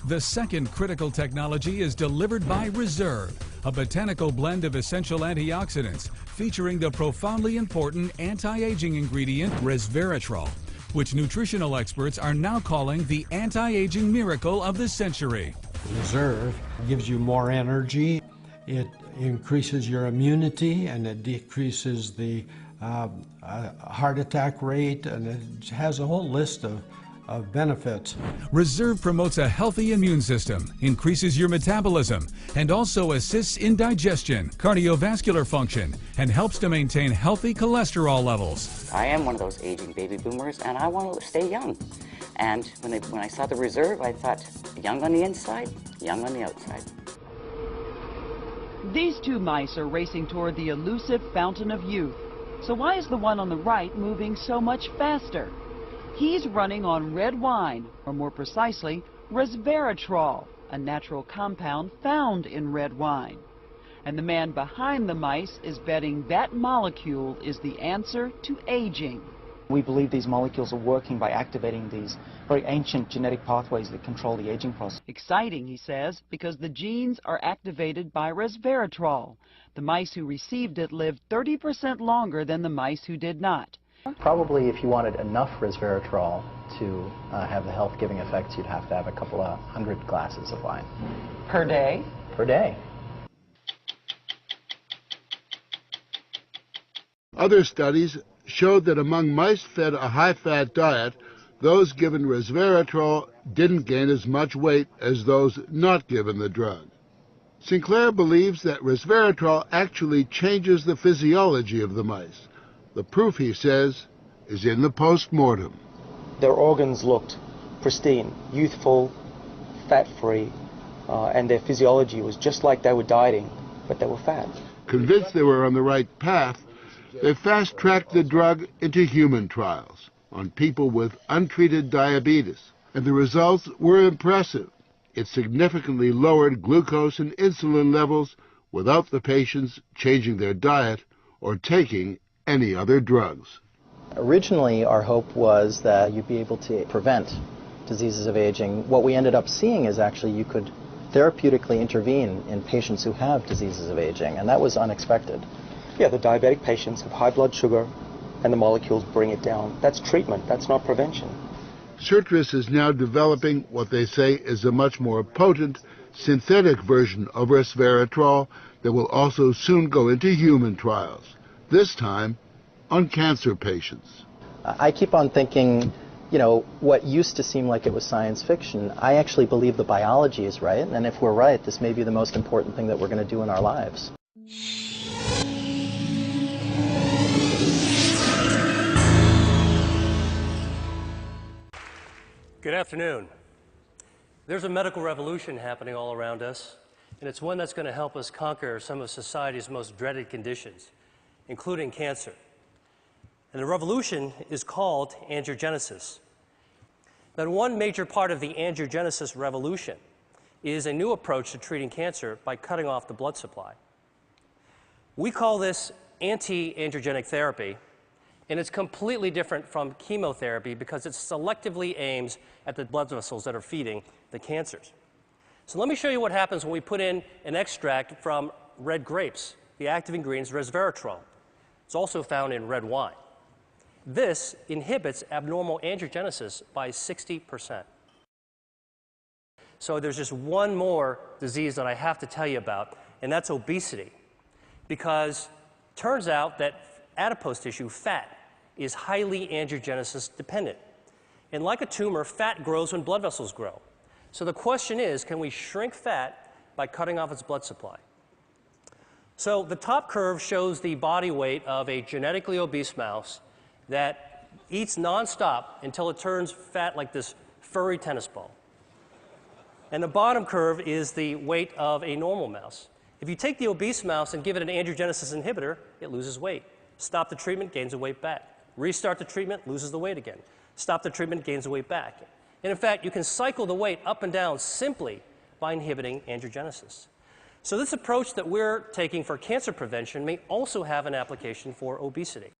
The second critical technology is delivered by Reserve, a botanical blend of essential antioxidants featuring the profoundly important anti-aging ingredient resveratrol, which nutritional experts are now calling the anti-aging miracle of the century. Reserve gives you more energy, it increases your immunity, and it decreases the heart attack rate, and it has a whole list of benefits. Reserve promotes a healthy immune system, increases your metabolism, and also assists in digestion, cardiovascular function, and helps to maintain healthy cholesterol levels. I am one of those aging baby boomers, and I want to stay young. And when I saw the Reserve, I thought, young on the inside, young on the outside. These two mice are racing toward the elusive fountain of youth. So why is the one on the right moving so much faster? He's running on red wine, or more precisely, resveratrol, a natural compound found in red wine. And the man behind the mice is betting that molecule is the answer to aging. We believe these molecules are working by activating these very ancient genetic pathways that control the aging process. Exciting, he says, because the genes are activated by resveratrol. The mice who received it lived 30% longer than the mice who did not. Probably if you wanted enough resveratrol to have the health-giving effects, you'd have to have a couple of 100 glasses of wine. Per day? Per day. Other studies showed that among mice fed a high-fat diet, those given resveratrol didn't gain as much weight as those not given the drug. Sinclair believes that resveratrol actually changes the physiology of the mice. The proof, he says, is in the post-mortem. Their organs looked pristine, youthful, fat-free, and their physiology was just like they were dieting, but they were fat. Convinced they were on the right path, they fast-tracked the drug into human trials on people with untreated diabetes, and the results were impressive. It significantly lowered glucose and insulin levels without the patients changing their diet or taking any other drugs. Originally, our hope was that you'd be able to prevent diseases of aging. What we ended up seeing is actually you could therapeutically intervene in patients who have diseases of aging, and that was unexpected. Yeah, the diabetic patients have high blood sugar, and the molecules bring it down. That's treatment, that's not prevention. Citrus is now developing what they say is a much more potent synthetic version of resveratrol that will also soon go into human trials, this time on cancer patients. I keep on thinking, you know, what used to seem like it was science fiction, I actually believe the biology is right, and if we're right, this may be the most important thing that we're going to do in our lives. Good afternoon. There's a medical revolution happening all around us, and it's one that's going to help us conquer some of society's most dreaded conditions, including cancer. And the revolution is called angiogenesis. Now, one major part of the angiogenesis revolution is a new approach to treating cancer by cutting off the blood supply. We call this anti-angiogenic therapy, and it's completely different from chemotherapy because it selectively aims at the blood vessels that are feeding the cancers. So let me show you what happens when we put in an extract from red grapes. The active ingredient is resveratrol. It's also found in red wine. This inhibits abnormal angiogenesis by 60%. So there's just one more disease that I have to tell you about, and that's obesity. Because it turns out that adipose tissue, fat, is highly angiogenesis dependent. And like a tumor, fat grows when blood vessels grow. So the question is, can we shrink fat by cutting off its blood supply? So the top curve shows the body weight of a genetically obese mouse that eats nonstop until it turns fat like this furry tennis ball. And the bottom curve is the weight of a normal mouse. If you take the obese mouse and give it an angiogenesis inhibitor, it loses weight. Stop the treatment, gains the weight back. Restart the treatment, loses the weight again. Stop the treatment, gains the weight back. And in fact, you can cycle the weight up and down simply by inhibiting angiogenesis. So this approach that we're taking for cancer prevention may also have an application for obesity.